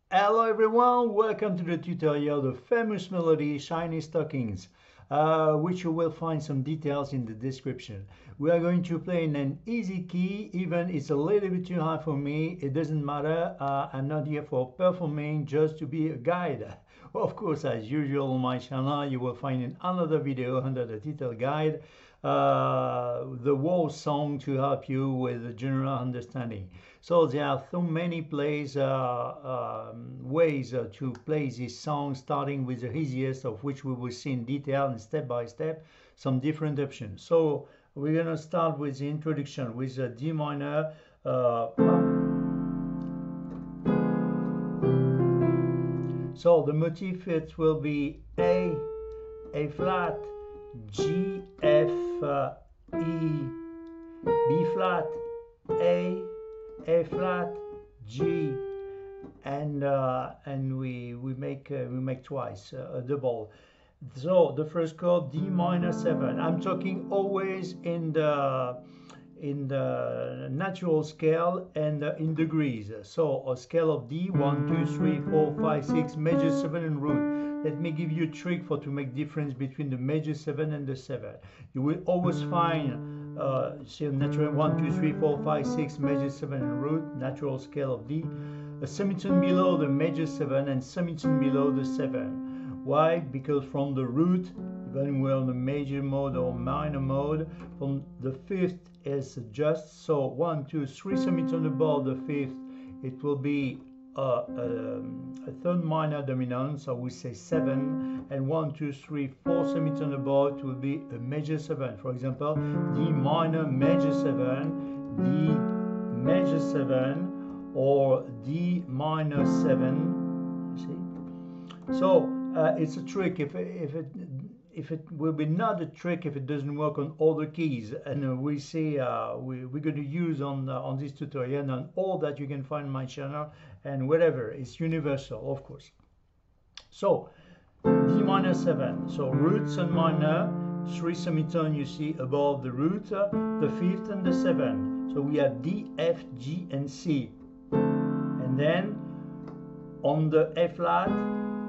Hello everyone, welcome to the tutorial, the famous melody Shiny Stockings, which you will find some details in the description. We are going to play in an easy key, even it's a little bit too high for me, it doesn't matter, I'm not here for performing, just to be a guide. Of course, as usual on my channel, you will find in another video under the title guide, the whole song to help you with the general understanding. So there are so many ways to play this song, starting with the easiest, of which we will see in detail and step by step some different options. So we're gonna start with the introduction with a D minor. So the motif it will be A flat, G, F, E, B flat, A flat, G, and we make twice a double. So the first chord D minor 7. I'm talking always in the natural scale and in degrees. So a scale of D 1, 2, 3, 4, 5, 6, major 7 and root. Let me give you a trick for to make difference between the major 7 and the 7. You will always find see natural 1, 2, 3, 4, 5, 6, major 7 and root, natural scale of D, a semitone below the major 7 and semitone below the 7. Why? Because from the root, even we're on the major mode or minor mode, from the fifth is just so 1, 2, 3 semitone above the fifth, it will be a third minor dominant, so we say 7, and 1, 2, 3, 4 semitone above, it will be a major 7. For example, D minor major 7, D major 7, or D minor 7. You see? So it's a trick. If it will be not a trick if it doesn't work on all the keys, and we see we're going to use on this tutorial and all that you can find on my channel and whatever. It's universal, of course. So D minor 7. So root and minor, 3 semitone you see above the root, the fifth and the 7. So we have D, F, G, and C, and then on the A flat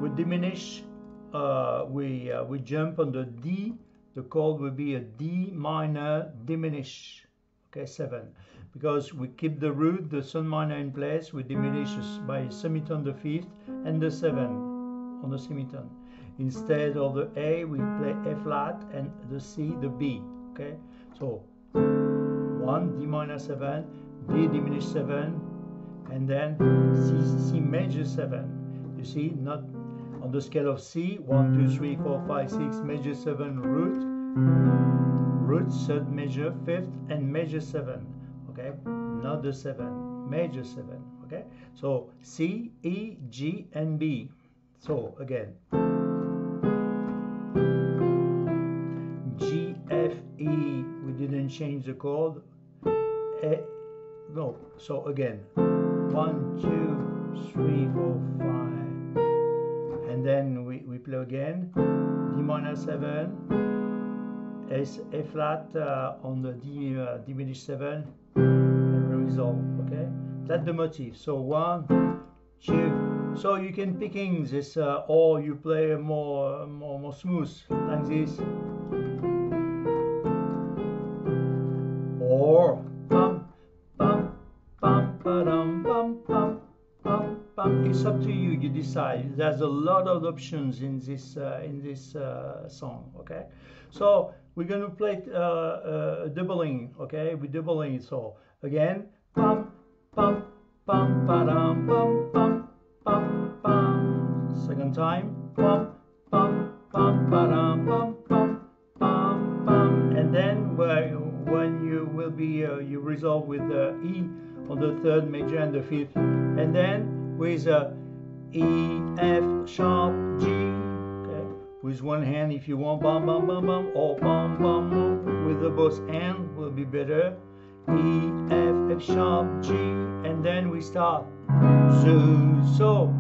we diminish. We jump on the D. The chord will be a D minor diminish. Okay, 7. Because we keep the root, the sun minor in place, we diminish by a semitone the fifth and the 7 on the semitone. Instead of the A, we play A flat, and the C, the B. Okay, so 1 D minor 7, D diminished 7, and then C major 7. You see, not on the scale of C, 1, 2, 3, 4, 5, 6, major 7, root, third major, fifth, and major 7. Okay, not the 7, major 7. Okay, so C, E, G, and B. So again, G, F, E. We didn't change the chord. No. So again, 1, 2, 3, 4, 5. And then we play again D minor 7, A flat on the D diminished 7, and we resolve. Okay, that's the motif. So 1, 2. So you can picking this, or you play more smooth like this, or pam pam pam padam pam pam. It's up to you. You decide. There's a lot of options in this song. Okay, so we're going to play doubling. Okay, we're doubling it. So again, pam pam pam padam pam pam pam pam. Second time, pam pam pam padam pam pam pam pam. And then when you will be you resolve with E on the third major and the fifth, and then with E, F sharp, G. Okay, with one hand if you want, bam bam bam bam, or bam bam bam. With the both hand will be better. E, F sharp, G, and then we start. So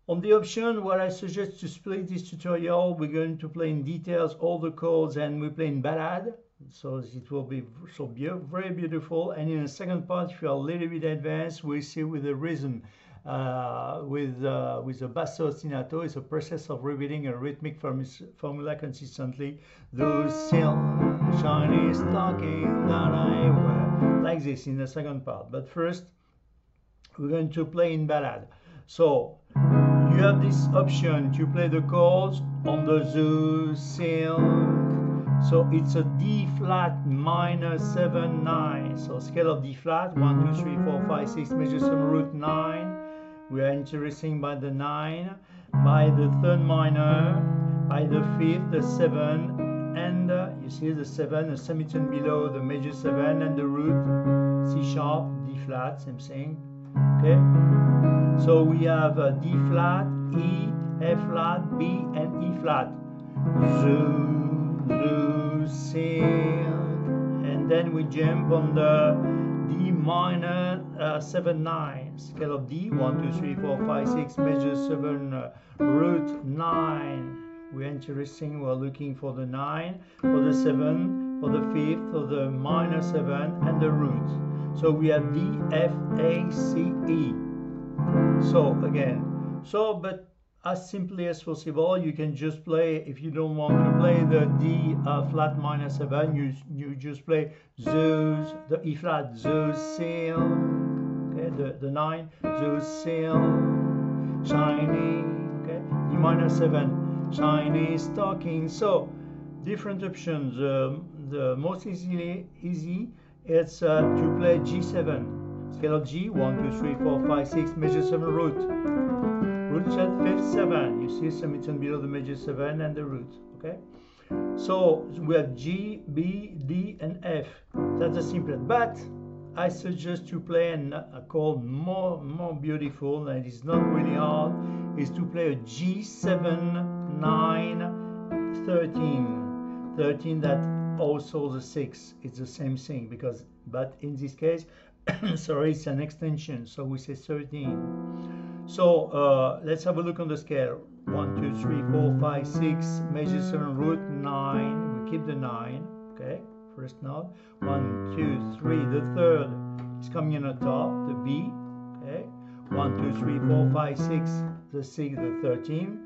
on the option, what I suggest to split this tutorial, we're going to play in details all the chords, and we play in ballad. So it will be very beautiful. And in the second part, if you are a little bit advanced, we see with the rhythm, with the basso ostinato, it's a process of repeating a rhythmic formula consistently. Those silk shiny stockings that I wear, like this in the second part. But first, we're going to play in ballad. So you have this option to play the chords on the those silk. So it's a D flat minor 7 9. So scale of D flat 1 2 3 4 5 6 major 7 root 9. We are interested by the 9, by the third minor, by the fifth, the 7, and you see the 7, the semitone below the major 7, and the root C sharp, D flat, same thing. Okay. So we have D flat, E, F flat, B, and E flat. And then we jump on the D minor 7 9 scale of D 1 2 3 4 5 6 major 7 root 9. We're interesting. We're looking for the 9, for the 7, for the 5th, for the minor 7, and the root. So we have D F A C E. So again, but as simply as possible, you can just play, if you don't want to play the D flat minor 7, you just play those, the E flat, those sail, okay, the 9, those sail, shiny, okay, D minor 7, shiny stocking. So different options. The most easy it's to play G7, scale of G, 1 2 3 4 5 6 major 7 root. Root set 5th 7. You see semitone below the major 7 and the root. Okay. So we have G, B, D, and F. That's the simplest. But I suggest to play a chord more beautiful, and it's not really hard. Is to play a G7 9 13. 13 that also the 6. It's the same thing but in this case, sorry, it's an extension. So we say 13. So let's have a look on the scale. 1 2 3 4 5 6 major 7 root 9. We keep the 9. Okay, first note. 1 2 3. The third is coming on the top. The B. Okay. 1 2 3 4 5 6. The 6. The 13.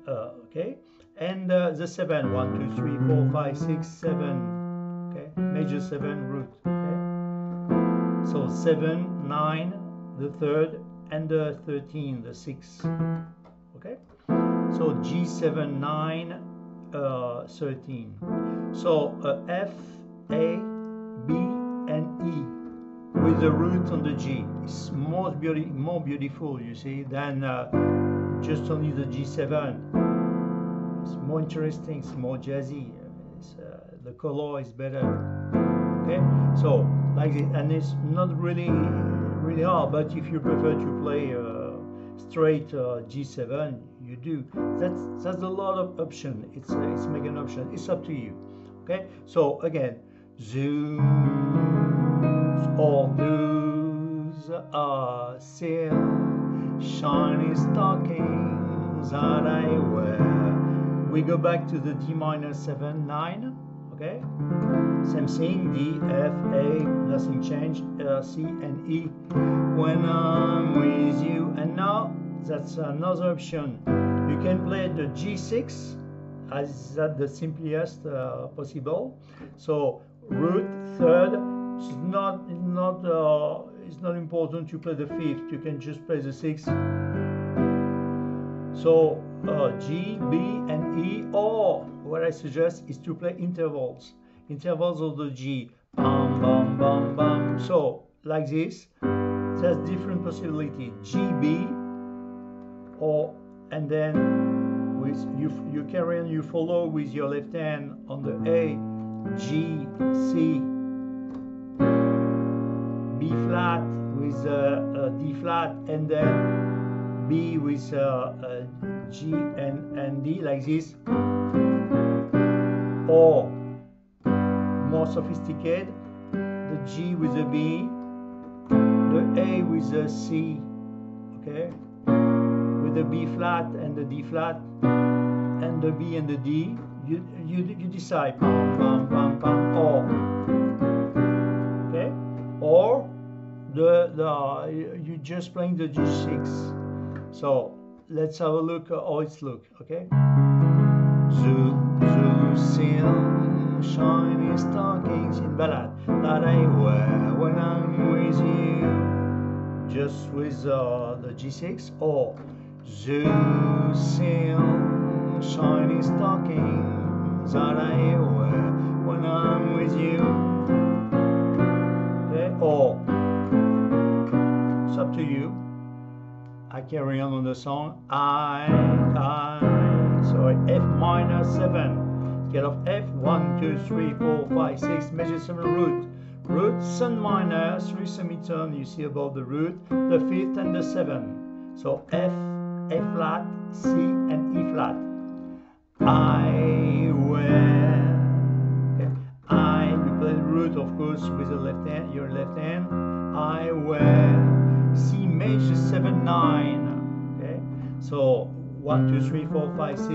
Okay. And the 7. 1 2 3 4 5 6 7. Okay. Major 7 root. Okay. So 7 9. The third. And the 13, the 6. Okay, so G7 9 13. So F A B and E with the root on the G. It's more beautiful, you see, than just only the G7. It's more interesting. It's more jazzy. The color is better. Okay, so like this, and it's not really hard, but if you prefer to play straight G7, you do. That's a lot of option. It's make an option. It's up to you. Okay, so again, zoos, all those silk shiny stockings that I wear. We go back to the D minor 7 9. Okay, same thing, D, F, A, nothing changed, C and E, when I'm with you. And now, that's another option. You can play the G6, as that the simplest possible. So, root, third, it's not important to play the 5th, you can just play the 6th. So, G, B, and E, or what I suggest is to play intervals of the G, bam, bam, bam, bam. So like this, there's different possibility. G, B, and then with you carry on, you follow with your left hand on the A, G, C, B flat with D flat, and then B with G and D, like this. Or more sophisticated, the G with the B, the A with the C, okay, with the B flat and the D flat, and the B and the D. you decide, pam, pam, pam, pam, or, okay, or you just playing the G6. So let's have a look how it's look, okay? Zoo, zoo, silk, shiny stockings in ballad that I wear when I'm with you. Just with the G6, or zoo, silk, shiny stockings that I wear when I'm with you. Okay, or it's up to you. I carry on the song. So F minor 7, scale of F, 1, 2, 3, 4, 5, 6, major 7 root. Root, sun minor, 3 semitone, you see above the root, the 5th and the 7th. So F, F flat, C, and E flat. I wear, okay. You play the root, of course, with the left hand, your left hand. I wear C major 7, 9. Okay, so 1, 2, 3, 4, 5, 6,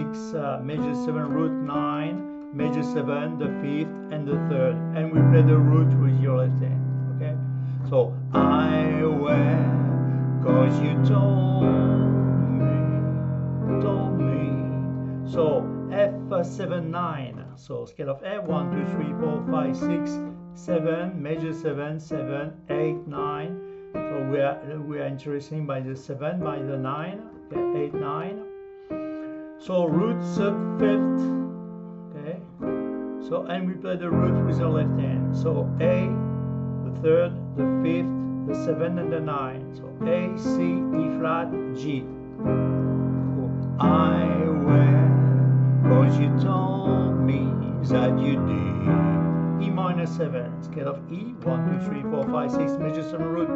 major 7, root 9, major 7, the 5th and the 3rd, and we play the root with your left hand. Okay, so I wear, cause you told me. So F 7, 9. So scale of F, 1, 2, 3, 4, 5, 6, 7, major 7, 7, 8, 9. So we are interested by the 7, by the 9, okay, 8, 9. So root sub 5th, okay. So and we play the root with our left hand. So A, the 3rd, the 5th, the 7, and the 9. So A, C, E flat, G. So I wear, cause you told me that you did. E minor 7, scale of E, 1, 2, 3, 4, 5, 6, major 7 root.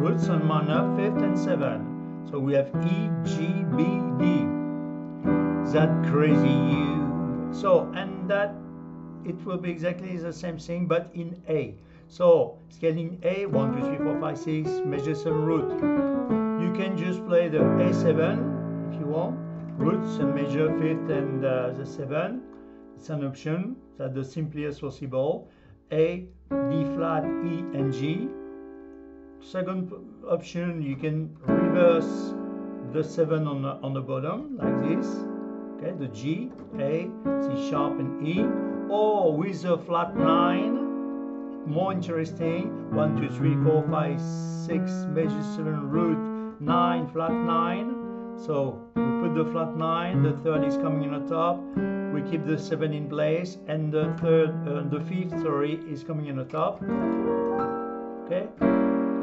Roots on minor, 5th and 7. So we have E, G, B, D. That crazy you. So, and that, it will be exactly the same thing, but in A. So, scaling A, 1, 2, 3, 4, 5, 6, major 7 root. You can just play the A7 if you want. Roots and major 5th and the 7. It's an option. That's the simplest possible. A, D flat, E, and G. Second option, you can reverse the 7 on the bottom like this. Okay, the G, A, C sharp, and E, or with a flat 9. More interesting. 1, 2, 3, 4, 5, 6, major 7 root, 9, flat 9. So we put the flat 9. The 3rd is coming in the top. We keep the 7 in place, and the 5th, sorry, is coming in the top. Okay.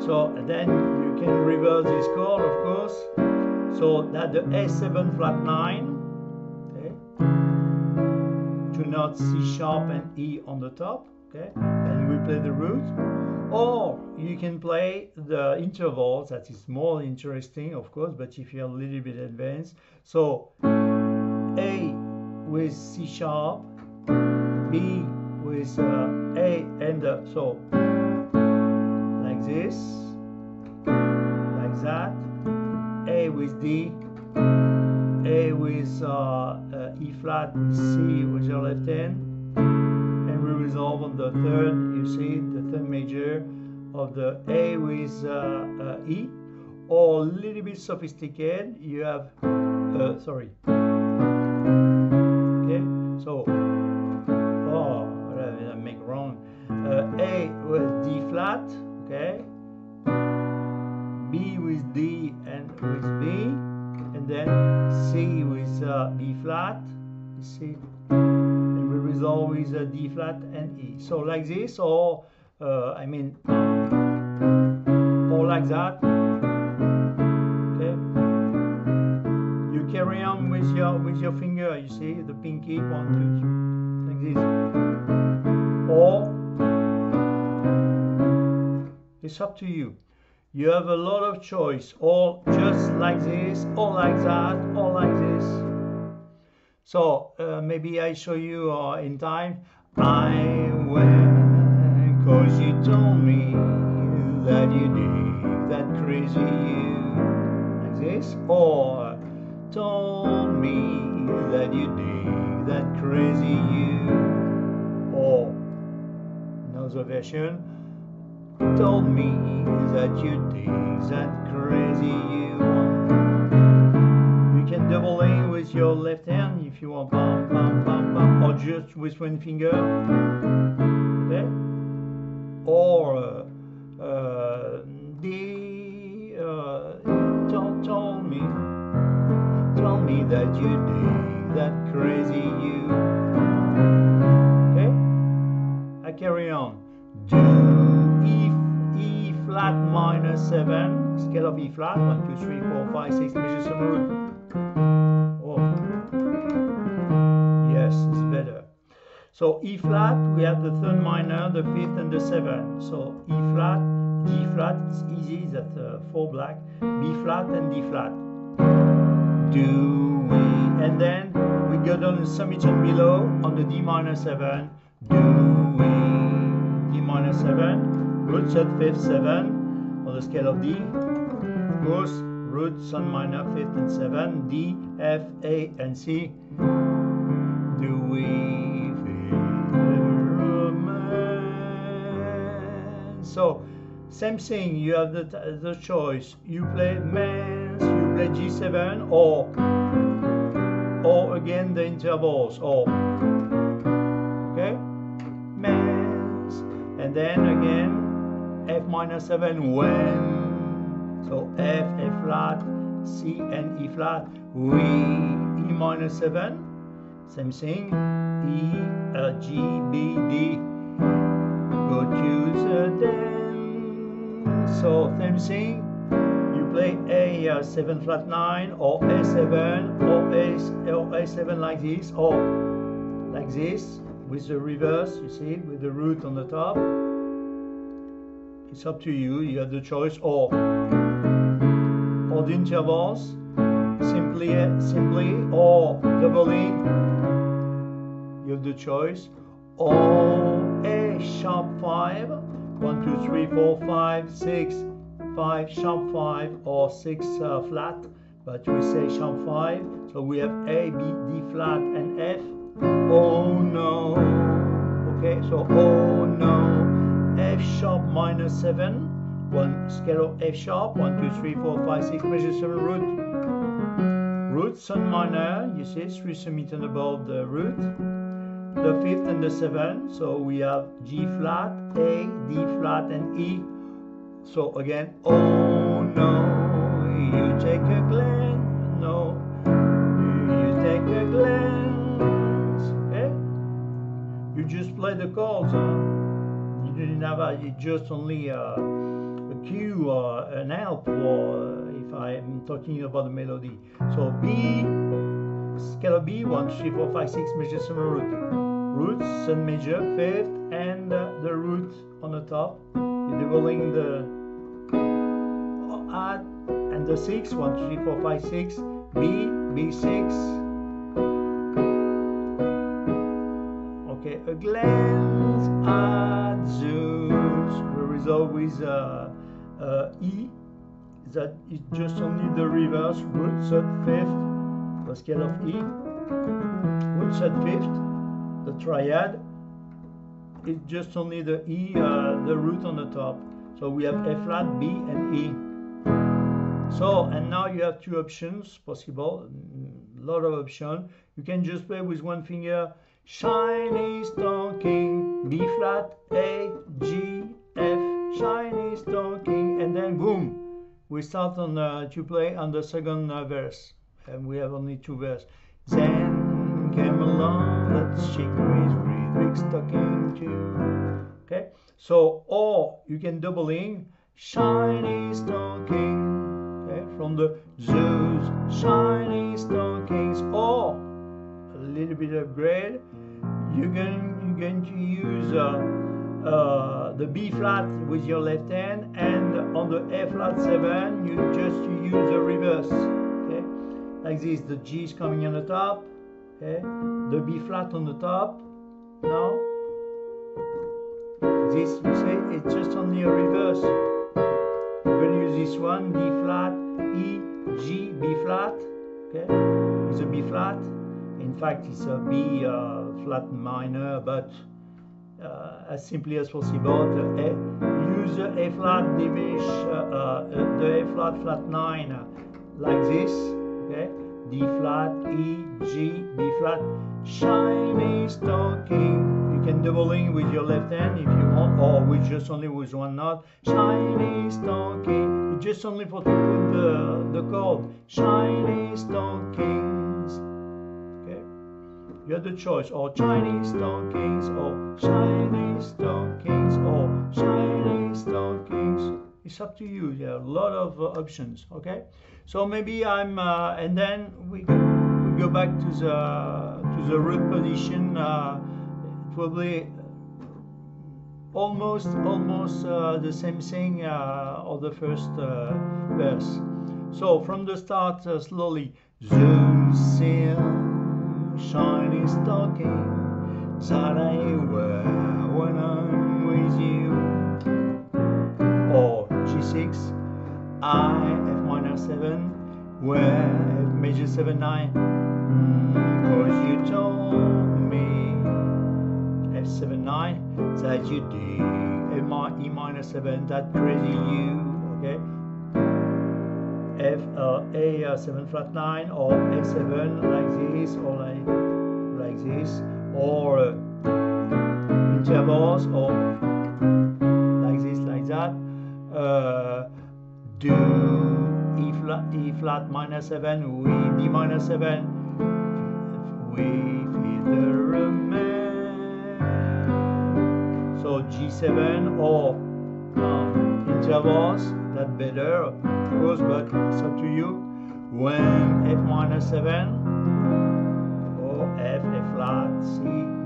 So then you can reverse this chord, of course. So that the A7 flat 9, okay, 2 notes C sharp and E on the top, okay, and we play the root. Or you can play the intervals, that is more interesting, of course, but if you're a little bit advanced. So A with C sharp, B with A, and so like this, like that, A with D, A with E flat, with C with your left hand, and we resolve on the 3rd, you see, the 3rd major of the A with E, or a little bit sophisticated, you have, sorry, okay, so, oh, what did I make wrong? A with D flat, okay, B with D and with B, and then C with B flat, you see, and we resolve with D flat and E. So like this, or or like that. Okay, you carry on with your finger. You see the pinky, 1, 2, 3, like this, or it's up to you. You have a lot of choice, or just like this, or like that, or like this. So maybe I show you in time. I went, cause you told me that you did, that crazy you, like this. Or told me that you dig that crazy you. Or another version, told me that you dig that crazy you. You can double in with your left hand if you want, bam, bam, bam, bam, or just with one finger, okay? Or told me that you dig that crazy you. Okay, I carry on. Do E flat minor 7, scale of E flat, 1, 2, 3, 4, 5, 6, measure 7 root. Oh, yes, it's better. So E flat, we have the third minor, the fifth, and the 7. So E flat, G flat, it's easy, that's 4 black, B flat, and D flat. Do we, and then we go down the summation below on the D minor 7. Do we, D minor 7, root, third, fifth, 7 on the scale of D. Of course, root, sun minor, fifth, and 7, D, F, A, and C. Do we feel romance? So, same thing, you have the choice. You play Mans, you play G7, or again the intervals, or, okay? Mans, and then again F minor 7 when. So F, A flat, C, and E flat. We, E minor 7, same thing, E, G, B, D. Go to the dance. So same thing, you play A 7 flat 9, or A7, or A7 like this, or like this with the reverse, you see, with the root on the top. It's up to you, you have the choice, or the intervals, simply, or doubling, you have the choice, or A sharp 5, 1, 2, 3, 4, 5, 6, 5, sharp 5, or 6 flat, but we say sharp 5, so we have A, B, D flat, and F. Oh no, okay, so oh no, F sharp minor 7, one scale of F sharp, 1, 2, 3, 4, 5, 6, measure 7 root. Root, sun minor, you see, 3 semitones above the root. The fifth and the 7, so we have G flat, A, D flat, and E. So again, oh no, you take a glance, no, you take a glance, okay? You just play the chords, huh? You didn't have just only a cue or an help, or if I'm talking about the melody. So B, scale of B, 1, 2, 3, 4, 5, 6, measure 7 root. Root, sun major, fifth, and the root on the top. You're doubling the add, and the 6, 1, 2, 3, 4, 5, 6, B, B6. Okay, a glance at Zeus. We resolve with E. That is just only the reverse, root, third, fifth, the scale of E. Root, third, fifth. The triad is just only the E, the root on the top. So we have A flat, B, and E. So, and now you have two options possible, a lot of options. You can just play with one finger, shiny stocking, B flat, A, G, F, shiny stocking, and then boom, we start on to play on the second verse, and we have only 2 verses. Then came along, let's shake with rhythmic stocking too. Okay, so or you can double in shiny stocking, okay, from the Zeus shiny stockings, or a little bit upgrade, you're going to use the B flat with your left hand, and on the A flat 7 you just use the reverse, okay, like this. The G is coming on the top. Okay, the B flat on the top. Now, this, you say, it's just only a reverse. We're going to use this one, D flat, E, G, B flat. okay, with a B flat. In fact, it's a B flat minor, but as simply as possible, use the A flat diminish the A flat flat 9 like this, okay? D flat, E, G, B flat, shiny stocking. You can doubling with your left hand if you want, or with just only with one note. Shiny stocking. Just only for to put the chord. Shiny stockings. Okay. You have the choice, or Chinese stockings, or shiny stockings, or shiny stockings. It's up to you. There are a lot of options. Okay. So maybe I'm, and then we go back to the root position. Probably almost the same thing of the first verse. So from the start, slowly. Those shiny stocking that I wear when I'm with you. Or G6, I F minor 7, where F major 7 9. Cause you told me F7 9 that you did E minor 7, that crazy you, okay? A 7 flat 9 or A7 like this or like this, or intervals or like this, like that. Do E flat minor 7 with D minor 7. We feel the romance. So G7 or intervals, that better of course, but it's up to you. When F minor 7 or F flat, C,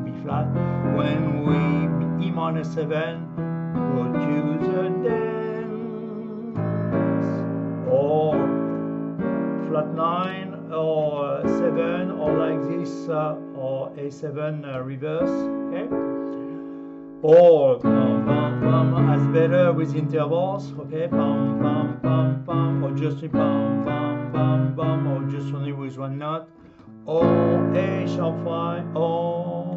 B flat, when we E minor 7 go to the dance, or flat 9 or 7 or like this, or A7 reverse, okay? Or as better with intervals, okay? Pam pam pam pam, or just a pam pam pam pam, or just only with one note. Or A sharp 5, or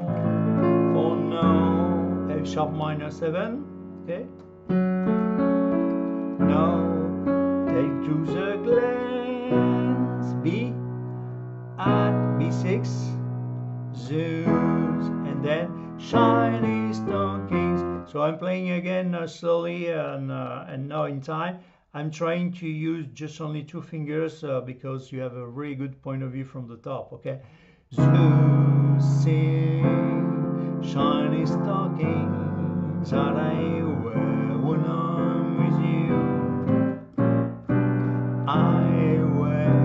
no, F sharp minor 7, okay? Now take to the glance, B at B6, Zeus, and then shiny stockings. So I'm playing again slowly and now in time. I'm trying to use just only 2 fingers because you have a really good point of view from the top, okay? Zeus, sing, shiny stockings that I wear when I'm with you. I wear,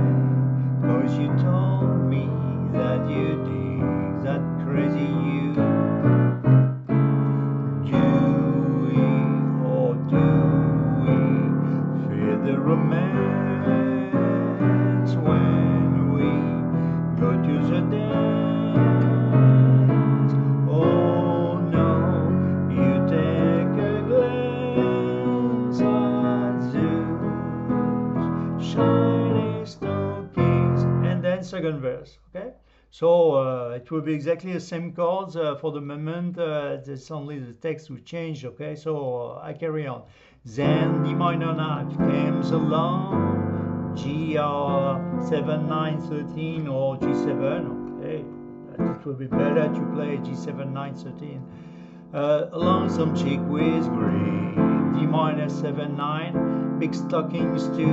cause you told me that you dig that crazy you. The romance when we go to the dance. Oh no, you take a glance at Zeus, shiny stockings, and then second verse, okay? So it will be exactly the same chords for the moment. It's only the text will change, okay? So I carry on. Then D minor 9 comes along, G 7 9 13 or G7. Okay, it will be better to play G7 9 13. Along some chick with green, D minor 7 9, big stockings to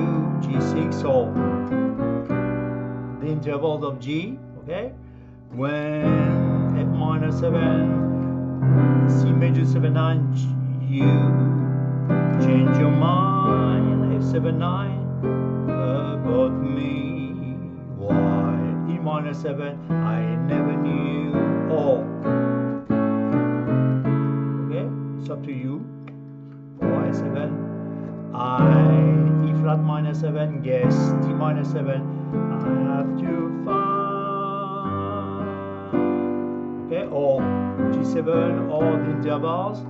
G6 or the interval of G. Okay, when F minor 7, C major 7 9, U. Change your mind, F7 9, about me. Why? E minor 7, I never knew. Or, okay, it's up to you. Or A7, I, E flat minor 7, guess, D minor 7, I have to find. Okay, or G7, or the intervals.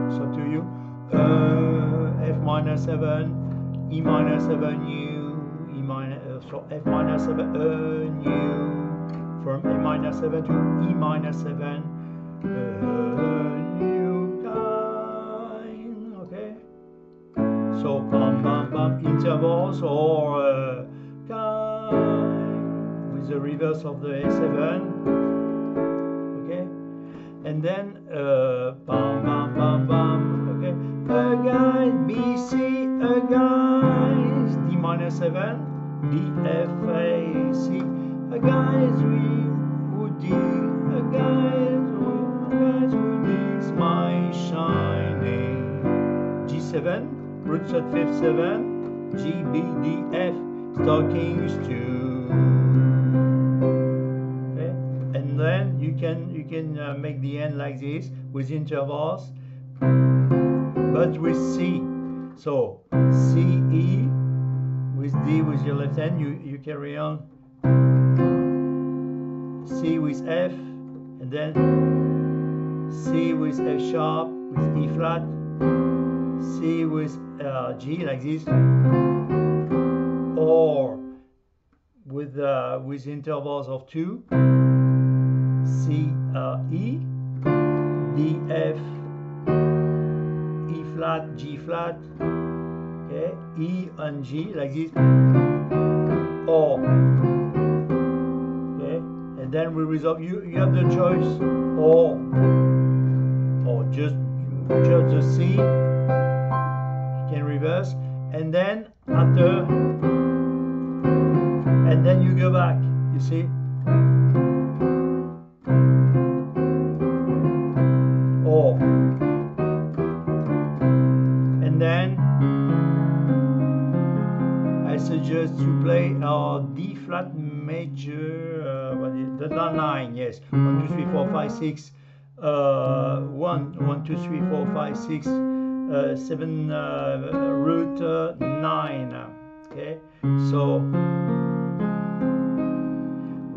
It's up to you. F minor 7, E minor 7, U, E minor, so F minor 7, a new, from A minor 7 to E minor 7, a new kind, okay? So bam bam bam intervals or kind with the reverse of the A7, okay? And then bam bam bam bam, okay? A guy B C, a guys D minor 7, D F A C, a guys would D, a guys would is my shining G7. Roots at 5th 7, G, B, D, F, stockings 2. Okay, and then you can make the end like this with intervals, but with C. So C, E, with D with your left hand, you carry on. C with F, and then C with F sharp with E flat. C with G like this, or with intervals of 2, C E, D F, E flat, G flat, okay, E and G like this, or okay, and then we resolve. You have the choice, or just the C. Can reverse, and then after, and then you go back, you see, or, and then I suggest you play D flat major, the 9, yes, 1 2 3 4 5 6, 1 2 3 4 5 6 7 root 9, okay, so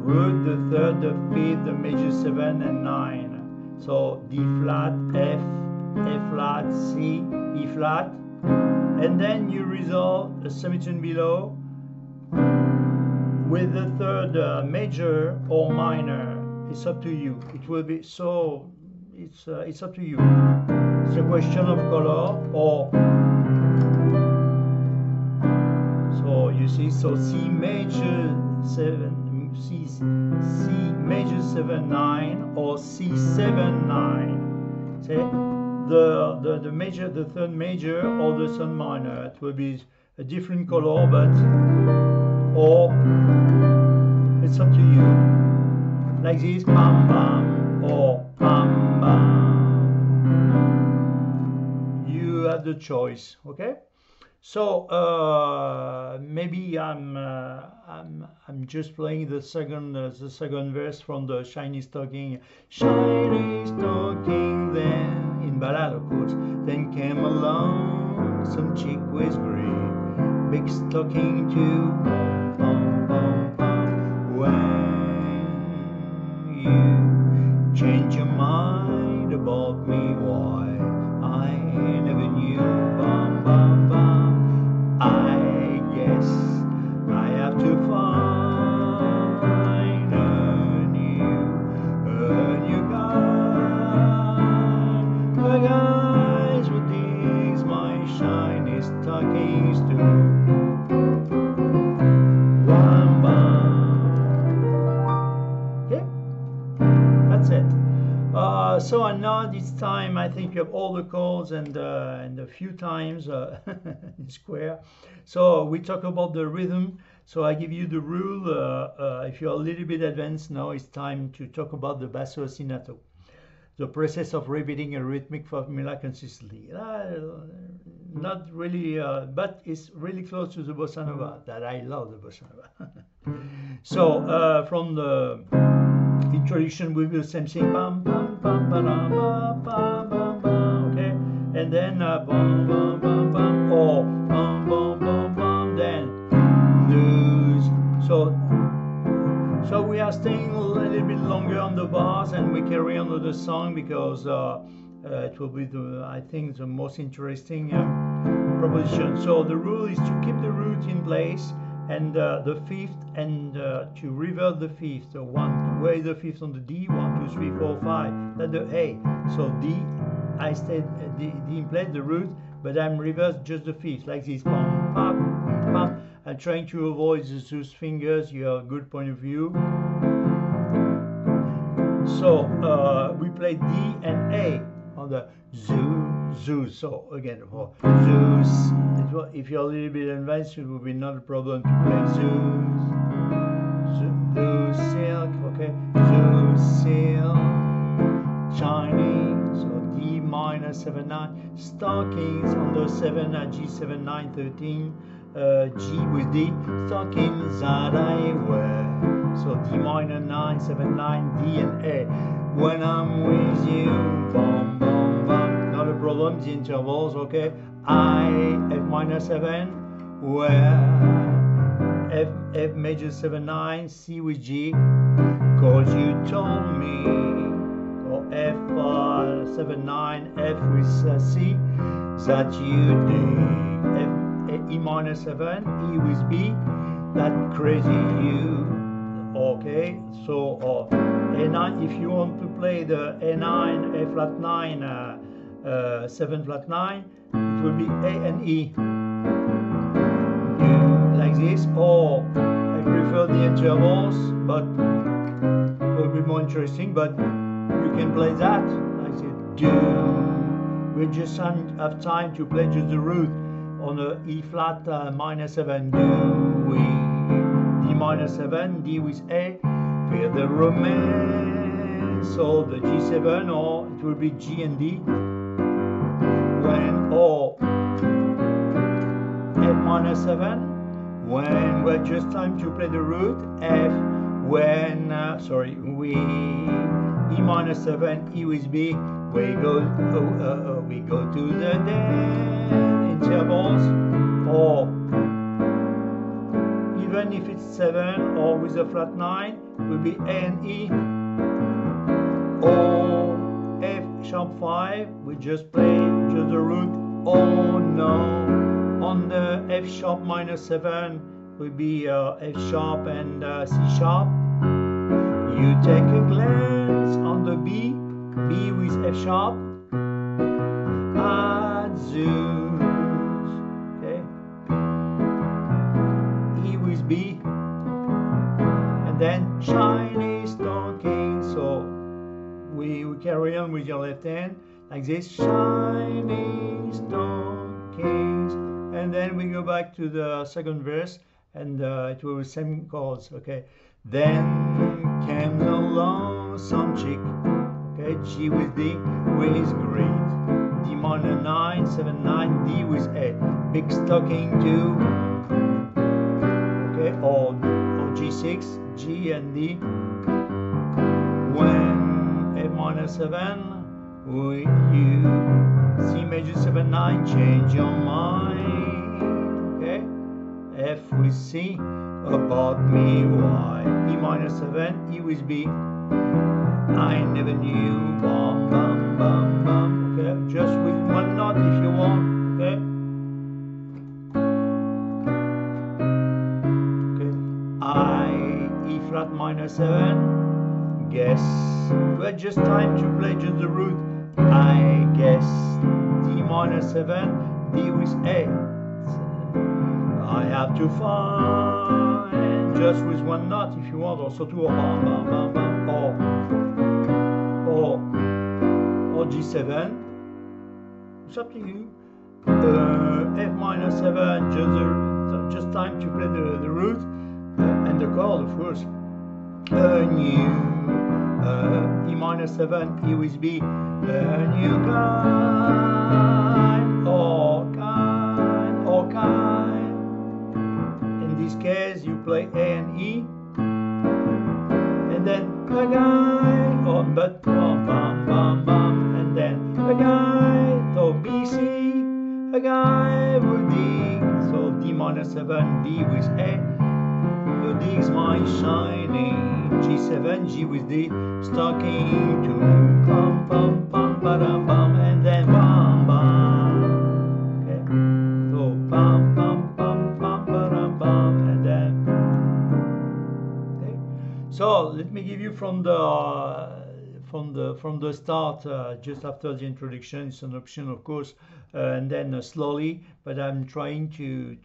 root the 3rd, the 5th, the major 7 and 9, so D flat, F, A flat, C, E flat, and then you resolve a semitone below with the 3rd major or minor. It's up to you. It will be so. It's up to you. It's a question of color, or so you see. So C major 7, C major 7 9, or C7 9. See the major, the 3rd major, or the 3rd minor. It will be a different color, but or it's up to you. Like this, bam bam, or bam bam. You have the choice, okay? So maybe I'm just playing the second verse from the Shiny Stocking. Shiny Stocking, then in ballad of course. Then came along some chick with green, big stocking too. Bum, bum, bum. When you change your mind about me, why I never knew. Bum, bum, bum. I guess I have to find a new guys with these my shiny stockings too. Bum, bum. Okay, that's it. So and now this time I think you have all the chords and a few times in square. So we talk about the rhythm. So I give you the rule. If you're a little bit advanced now, it's time to talk about the basso ostinato, the process of repeating a rhythmic formula consistently. Not really, but it's really close to the bossa nova. That I love the bossa nova. So from the introduction, we will same thing. Bam, bam, bam, bam, bam, bam, bam, bam, okay, and then bam, bam, bam, bam, or bam, bam, bam, bam, then lose. So we are staying a little bit longer on the bars, and we carry on with the song because it will be I think the most interesting proposition. So the rule is to keep the root in place and the fifth, and to revert the fifth. So where is the fifth on the D? 1, 2, 3, 4, 5. That's the A. So D, I stayed D in place, the root, but I'm reversed just the fifth, like this. Pam, pam, pam. I'm trying to avoid those fingers. You have a good point of view. So we play D and A on the Zeus. So again, for Zeus, if you're a little bit advanced, it would be not a problem to play Zeus, silk, okay, Zeus, silk, shiny. So D minor 7 9, stockings on the 7 at G7 9 13, G with D, stockings that I wear. So D minor 9 7 9, D and A. When I'm with you, bum bum bum, not a problem. The intervals, okay. I F minor 7, where F major 7 9, C with G, cause you told me, or F 7 9, F with C, that you did. F E minor 7, E with B, that crazy you. Okay, so A9, if you want to play the A9, A flat 9, 7 flat 9, it will be A and E, like this, or I prefer the intervals, but it will be more interesting, but you can play that, like I do. We just have time to play just the root on the E flat minor 7, do we. D minor 7, D with A, feel the romance, or the G7, or it will be G and D, when, or F minor 7, when we're just time to play the root, F, when, we, E minor 7, E with B, we go to the intervals, or even if it's 7 or with a flat 9, it will be A and E, or F sharp 5, we just play just the root, oh no, on the F sharp minor 7 will be F sharp and C sharp. You take a glance on the B, B with F sharp, at Zeus, okay, E with B, and then shiny stocking. So we carry on with your left hand like this, shiny stockings, and then we go back to the second verse, and it will be the same chords, okay. Then came along some chick, okay, G with D with great, D minor 9 7 9, D with A, big stocking too, okay, or G6, G and D. When F minor 7, will you C major 7 9, change your mind, okay, F with C, about me why, E minor 7, E with B, I never knew, bum bum bum bum, okay, just with one note if you want, okay, I E flat minor 7, guess, but just time to play just the root, I guess, D minor 7, D with A, I have to find just with one note if you want, also two, or bam bam bam bam, or G7, it's up to you. F minor 7, just time to play the root and the chord, of course. New E minor 7, E with B, new kind, or kind. In this case, you play A and E, and then a guy on but bam bam bam bam, and then a guy, so B C, a guy would dig, so D minor 7, D with A, so dig's my shiny, G7, G with D, stocking to pam pam pam bam bam, and then bam bam, okay, so bam bam bam bam bam bam, and then So let me give you from the start, just after the introduction. It's an option, of course, and then slowly. But I'm trying to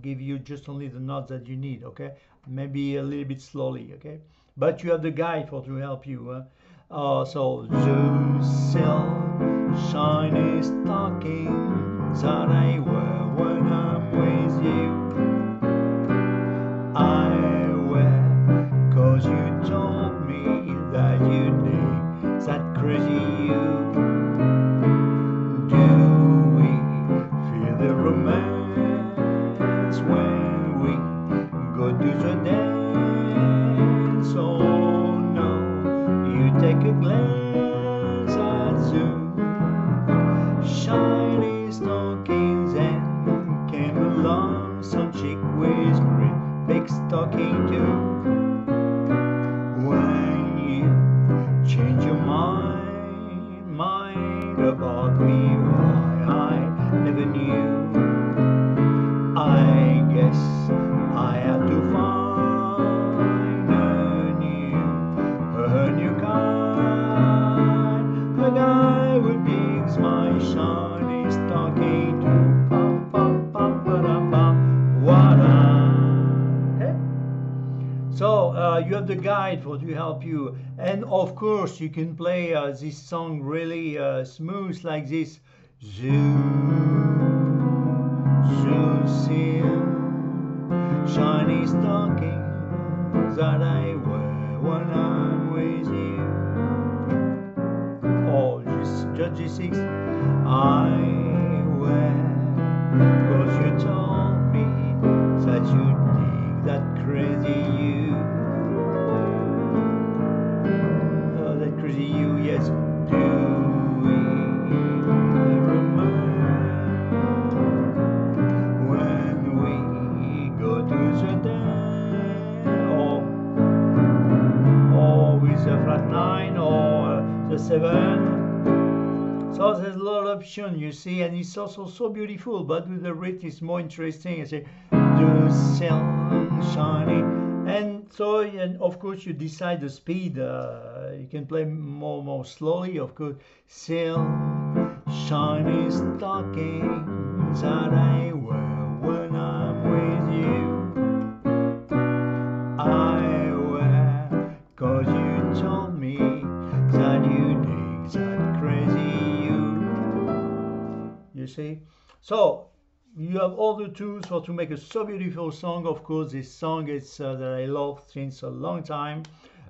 give you just only the notes that you need. Okay, maybe a little bit slowly. Okay, but you have the guide for to help you. So those silk shiny stockings that I wear when I'm with you. I wear 'cause you told me that you need that crazy you. Do we feel the romance when we go to the dance? Oh no, you take a glance at Zoom. Shiny stockings and came along some chick with green big stocking too. When you change your mind about me, why I never knew. I guess I had to find a new kind, a guy who digs my shiny stocking too. So you have the guide for to help you, and of course you can play this song really smooth like this. Zoo, zoo, seal, shiny stockings that I wear when I'm with you. Or just G6. I wear 'cause you told me that you dig that crazy you. That crazy you, yes. Do we remember when we go to the dance? Or with the flat 9 or the 7. So there's a lot of options, you see, and it's also so beautiful, but with the rhythm it's more interesting. I say, do silk shiny. And so, and of course, you decide the speed. You can play more slowly, of course. Silk shiny stockings that I wear when I'm with you. I wear 'cause you told me that you dig that crazy you see. So you have all the tools for to make a so beautiful song. Of course, this song is that I love since a long time.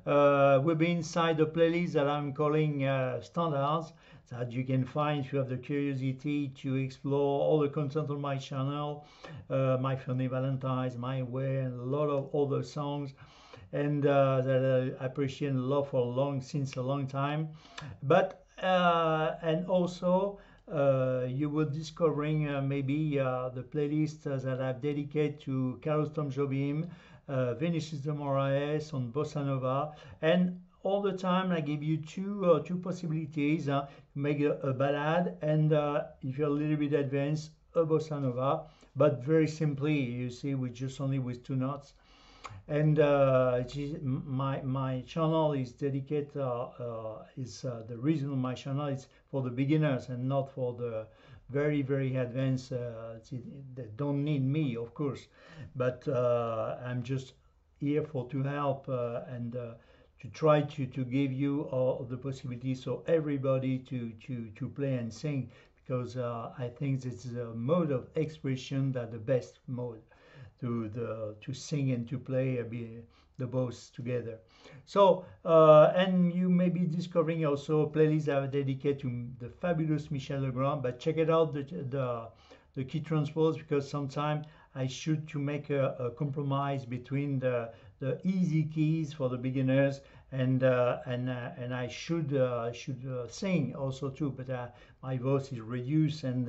Will be inside the playlist that I'm calling standards, that you can find if you have the curiosity to explore all the content on my channel, my Funny Valentine's, my way, and a lot of other songs, and that I appreciate and love for since a long time. But and also you will discovering maybe the playlist that I've dedicated to Carlos Tom Jobim, Vinicius de Moraes on Bossa Nova, and all the time I give you two possibilities. Make a ballad, and if you're a little bit advanced, a Bossa Nova, but very simply, you see, with just only with 2 notes. And my channel is dedicated the reason of my channel is for the beginners and not for the very advanced that don't need me, of course, but I'm just here for to help and to try to give you all the possibilities so everybody to play and sing, because I think this is a mode of expression that the best mode to sing and to play the both together. So and you may be discovering also a playlist that are dedicated to the fabulous Michel Legrand, but check it out, the key transpose, because sometimes I should to make a compromise between the easy keys for the beginners and I should sing also too, but my voice is reduced and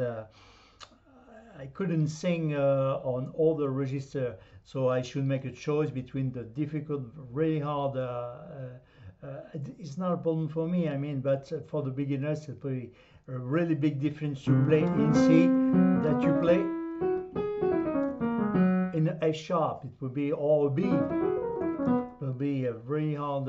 I couldn't sing on all the register, so I should make a choice between the difficult, really hard. It's not a problem for me, I mean, but for the beginners, it's a really big difference to play in C that you play in F sharp. It would be or B. will be very hard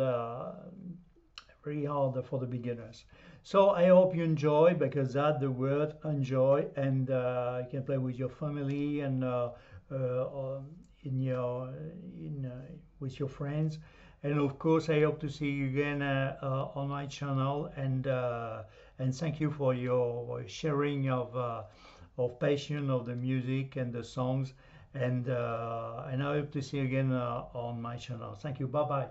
for the beginners. So I hope you enjoy, because that's the word, enjoy, and you can play with your family and in your in with your friends. And of course, I hope to see you again on my channel. And thank you for your sharing of passion of the music and the songs. And I hope to see you again on my channel. Thank you. Bye bye.